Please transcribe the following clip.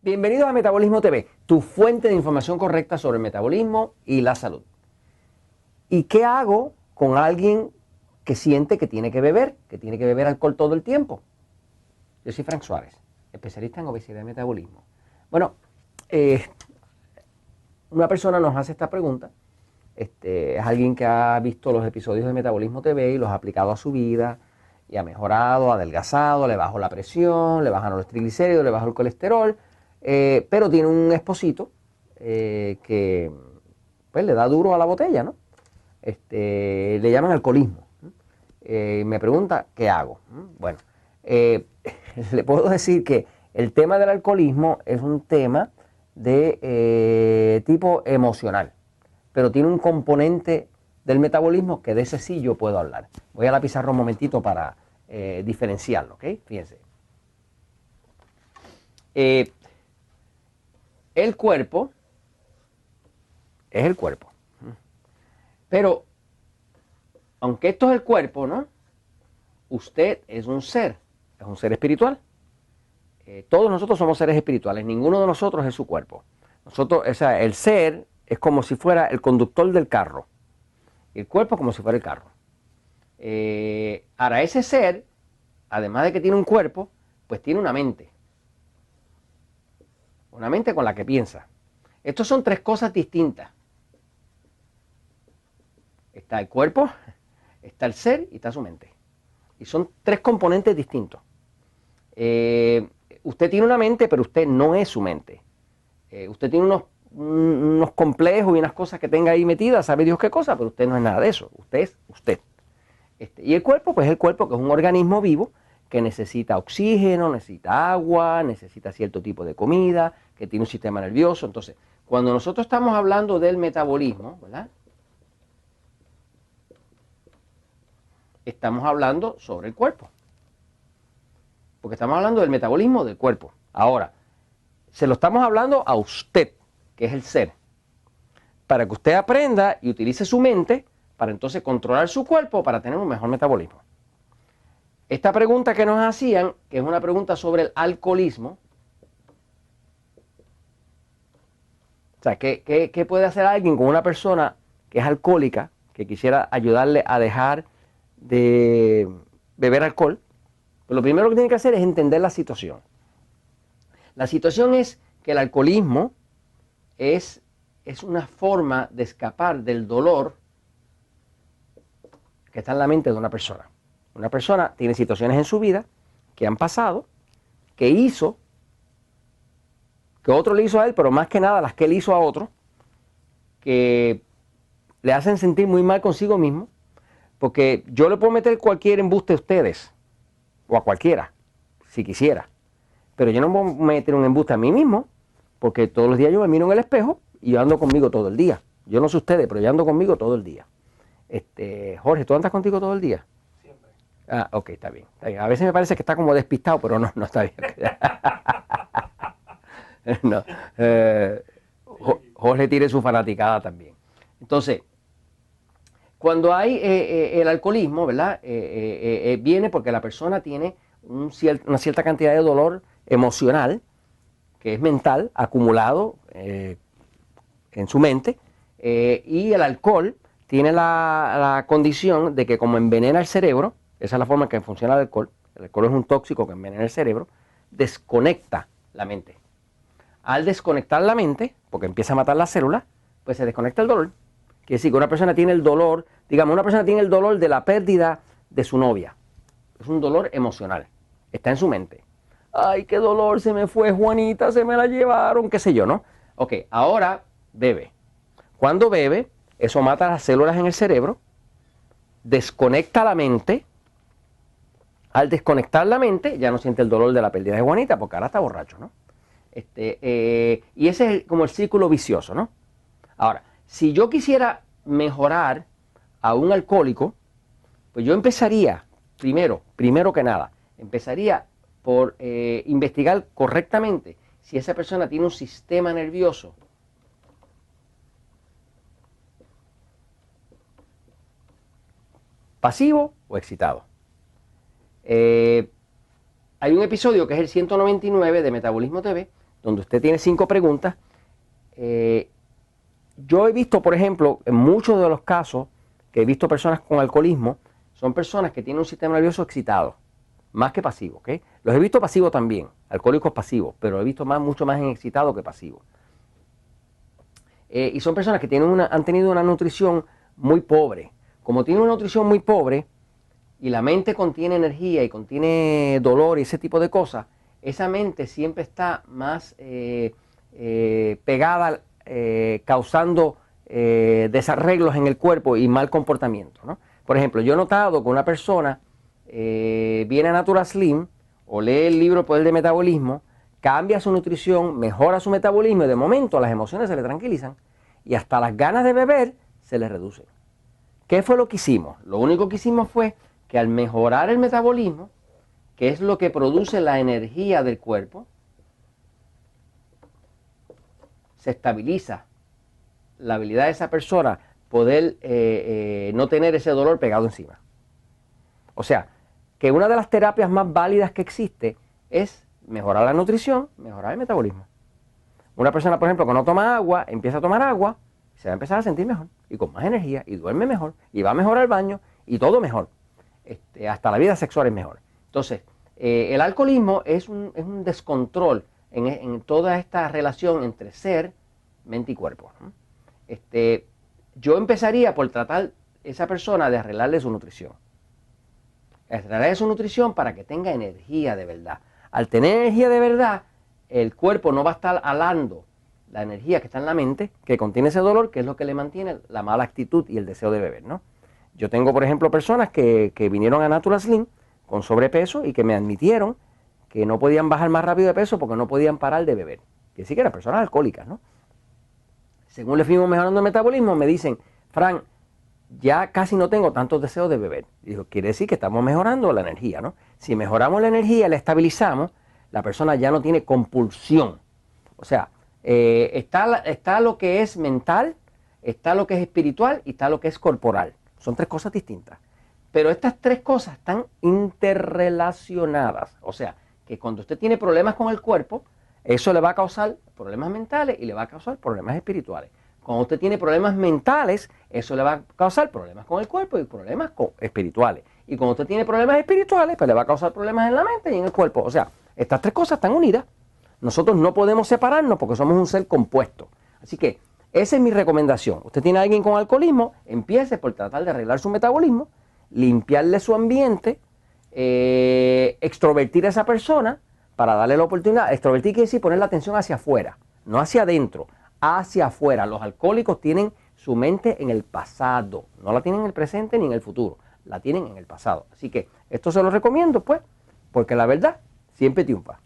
Bienvenidos a Metabolismo TV, tu fuente de información correcta sobre el metabolismo y la salud. ¿Y qué hago con alguien que siente que tiene que beber alcohol todo el tiempo? Yo soy Frank Suárez, especialista en obesidad y metabolismo. Bueno, una persona nos hace esta pregunta. Es alguien que ha visto los episodios de Metabolismo TV y los ha aplicado a su vida y ha mejorado, ha adelgazado, le bajó la presión, le bajaron los triglicéridos, le bajó el colesterol, pero tiene un esposito que pues, le da duro a la botella, ¿no? Le llaman alcoholismo. Me pregunta, ¿qué hago? Bueno, le puedo decir que el tema del alcoholismo es un tema de tipo emocional, pero tiene un componente del metabolismo que de ese sí yo puedo hablar. Voy a la pizarra un momentito para diferenciarlo, ¿ok? Fíjense. El cuerpo es el cuerpo. Pero, aunque esto es el cuerpo, ¿no? Usted es un ser espiritual. Todos nosotros somos seres espirituales, ninguno de nosotros es su cuerpo. Nosotros, o sea, el ser es como si fuera el conductor del carro. El cuerpo es como si fuera el carro. Ahora, ese ser, además de que tiene un cuerpo, pues tiene una mente. Una mente con la que piensa. Estos son tres cosas distintas. Está el cuerpo, está el ser y está su mente. Y son tres componentes distintos. Usted tiene una mente, pero usted no es su mente. Usted tiene unos complejos y unas cosas que tenga ahí metidas, sabe Dios qué cosa, pero usted no es nada de eso. Usted es usted. Y el cuerpo, pues el cuerpo que es un organismo vivo que necesita oxígeno, necesita agua, necesita cierto tipo de comida, que tiene un sistema nervioso. Entonces, cuando nosotros estamos hablando del metabolismo, ¿verdad? Estamos hablando sobre el cuerpo. Porque estamos hablando del metabolismo del cuerpo. Ahora, se lo estamos hablando a usted, que es el ser, para que usted aprenda y utilice su mente para entonces controlar su cuerpo para tener un mejor metabolismo. Esta pregunta que nos hacían, que es una pregunta sobre el alcoholismo, o sea, ¿qué puede hacer alguien con una persona que es alcohólica, que quisiera ayudarle a dejar de beber alcohol? Pues lo primero que tiene que hacer es entender la situación. La situación es que el alcoholismo es una forma de escapar del dolor que está en la mente de una persona. Una persona tiene situaciones en su vida que han pasado, que hizo, que otro le hizo a él, pero más que nada las que él hizo a otro, que le hacen sentir muy mal consigo mismo, porque yo le puedo meter cualquier embuste a ustedes, o a cualquiera, si quisiera, pero yo no me voy a meter un embuste a mí mismo, porque todos los días yo me miro en el espejo y yo ando conmigo todo el día. Yo no sé ustedes, pero yo ando conmigo todo el día. Jorge, ¿tú andas contigo todo el día? Siempre. Ah, ok, está bien. A veces me parece que está como despistado, pero no, no está bien. No. Jorge tiene su fanaticada también. Entonces, cuando hay el alcoholismo, ¿verdad? Viene porque la persona tiene una cierta cantidad de dolor emocional, que es mental, acumulado en su mente, y el alcohol tiene la condición de que como envenena el cerebro, esa es la forma en que funciona el alcohol es un tóxico que envenena el cerebro, desconecta la mente. Al desconectar la mente, porque empieza a matar las células, pues se desconecta el dolor. Quiere decir que una persona tiene el dolor, digamos, una persona tiene el dolor de la pérdida de su novia. Es un dolor emocional, está en su mente. Ay, qué dolor, se me fue Juanita, se me la llevaron, qué sé yo, ¿no? Ok, ahora bebe. Cuando bebe, eso mata las células en el cerebro, desconecta la mente. Al desconectar la mente, ya no siente el dolor de la pérdida de Juanita, porque ahora está borracho, ¿no? Y ese es como el círculo vicioso, ¿no? Ahora, si yo quisiera mejorar a un alcohólico, pues yo empezaría, primero que nada, empezaría por investigar correctamente si esa persona tiene un sistema nervioso pasivo o excitado. Hay un episodio que es el 199 de Metabolismo TV, donde usted tiene 5 preguntas. Yo he visto, por ejemplo, en muchos de los casos que he visto personas con alcoholismo, son personas que tienen un sistema nervioso excitado, más que pasivo, ¿ok? Los he visto pasivos también, alcohólicos pasivos, pero he visto mucho más en excitado que pasivo. Y son personas que han tenido una nutrición muy pobre. Como tienen una nutrición muy pobre y la mente contiene energía y contiene dolor y ese tipo de cosas, esa mente siempre está más pegada, causando desarreglos en el cuerpo y mal comportamiento, ¿no? Por ejemplo, yo he notado que una persona viene a Natural Slim o lee el libro Poder del Metabolismo, cambia su nutrición, mejora su metabolismo y de momento las emociones se le tranquilizan y hasta las ganas de beber se le reducen. ¿Qué fue lo que hicimos? Lo único que hicimos fue que al mejorar el metabolismo, que es lo que produce la energía del cuerpo, se estabiliza la habilidad de esa persona poder no tener ese dolor pegado encima. O sea, que una de las terapias más válidas que existe es mejorar la nutrición, mejorar el metabolismo. Una persona, por ejemplo, que no toma agua, empieza a tomar agua, se va a empezar a sentir mejor y con más energía y duerme mejor y va mejor al baño y todo mejor. Hasta la vida sexual es mejor. Entonces, el alcoholismo es un descontrol en toda esta relación entre ser, mente y cuerpo. Yo empezaría por tratar a esa persona de arreglarle su nutrición. Arreglarle su nutrición para que tenga energía de verdad. Al tener energía de verdad, el cuerpo no va a estar alando la energía que está en la mente, que contiene ese dolor, que es lo que le mantiene la mala actitud y el deseo de beber, ¿no? Yo tengo, por ejemplo, personas que vinieron a Natural Slim con sobrepeso y que me admitieron que no podían bajar más rápido de peso porque no podían parar de beber. Que sí que eran personas alcohólicas, ¿no? Según le fuimos mejorando el metabolismo, me dicen, Fran, ya casi no tengo tantos deseos de beber. Digo, quiere decir que estamos mejorando la energía, ¿no? Si mejoramos la energía, la estabilizamos, la persona ya no tiene compulsión. O sea, está lo que es mental, está lo que es espiritual y está lo que es corporal. Son 3 cosas distintas. Pero estas 3 cosas están interrelacionadas. O sea, que cuando usted tiene problemas con el cuerpo, eso le va a causar problemas mentales y le va a causar problemas espirituales. Cuando usted tiene problemas mentales, eso le va a causar problemas con el cuerpo y problemas espirituales. Y cuando usted tiene problemas espirituales, pues le va a causar problemas en la mente y en el cuerpo. O sea, estas 3 cosas están unidas. Nosotros no podemos separarnos porque somos un ser compuesto. Así que esa es mi recomendación. Usted tiene a alguien con alcoholismo, empiece por tratar de arreglar su metabolismo, limpiarle su ambiente, extrovertir a esa persona para darle la oportunidad. Extrovertir quiere decir poner la atención hacia afuera, no hacia adentro, hacia afuera. Los alcohólicos tienen su mente en el pasado, no la tienen en el presente ni en el futuro, la tienen en el pasado. Así que esto se lo recomiendo, pues, porque la verdad siempre triunfa.